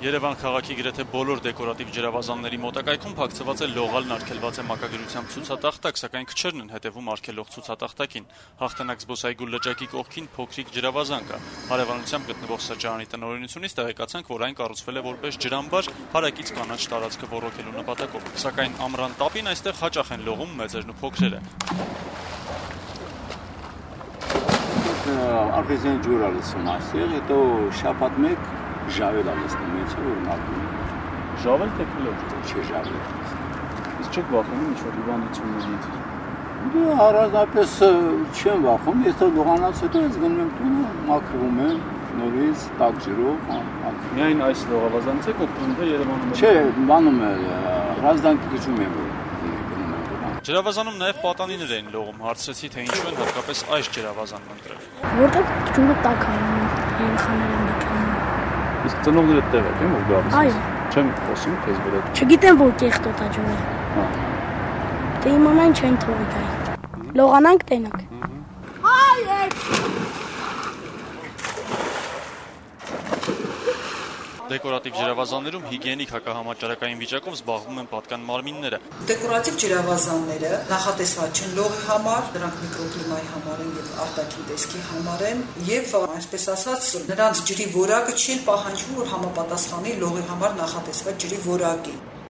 Երևան քաղաքի գրեթե բոլոր դեկորատիվ ջրավազանների մոտակայքում փակցված է լողալն արգելված է մակագրությամբ ցուցատախտակ, սակայն քչերն են հետևում արգելող ցուցատախտակին։ Հաղթանակ զբոսայգու լճակի կողքին փոքրիկ ջրավազան կա։ Հարևանությամբ գտնվող սրճարանի տնօրինությունից տեղեկացանք, որ այն կառուցվել է որպես ջրամբար հարակից կանաչ տարածքը ոռոգելու նպատակով։ Սակայն ամռան տապին այստեղ հաճախ են լողում մեծերն ու փոքրերը։ Արգեզեն ջուր ալսում ասեղ, հետո շաբաթ մեկ ժավել ալսնում է, որ մաքրում է։ Ժավել թե քլոջ։ Չէ, ժավել։ Իսկ չեք վախենում ինչ-որ հիվանդություններից։ Դե առանձնապես չեմ վախում, ես լողանալուց հետո ես գնում եմ տուն, մաքրվում եմ, նորից տաք ջրով, Միայն այս լողավազանից եք օգտվում, թե Երևանում։ Չէ, բանում է, ռազդանքի գծում եմ որ։ Ջրավազանում նաև պատանիներ էին լողում, հարցրեցի, թե ինչու են հատկապես այս ջրավազանն ընտրել։ Որտեղ ջուրը տաք է, երեխաները մտնում։ Իսկ ծնողները տեղ եք, որ գալիս։ Այո։ Չեմ խոսում քեզ վրա։ Չգիտեմ որ կեղտոտ է ջուրը։ Հա։ Դե իմանան չեն թողի գայ։ Լողանանք տենանք։ Դեկորատիվ ջրավազաններում հիգիենիկ հակահամաճարակային վիճակով զբաղվում են պատկան մարմինները։ Դեկորատիվ ջրավազանները նախատեսված չեն լողի համար, դրանք միկրոկլիմայի համար են եւ արտաքին տեսքի համար են եւ այսպես ասած նրանց ջրի որակը չի պահանջվում, որ համապատասխանի լողի համար նախատեսված ջրի որակին։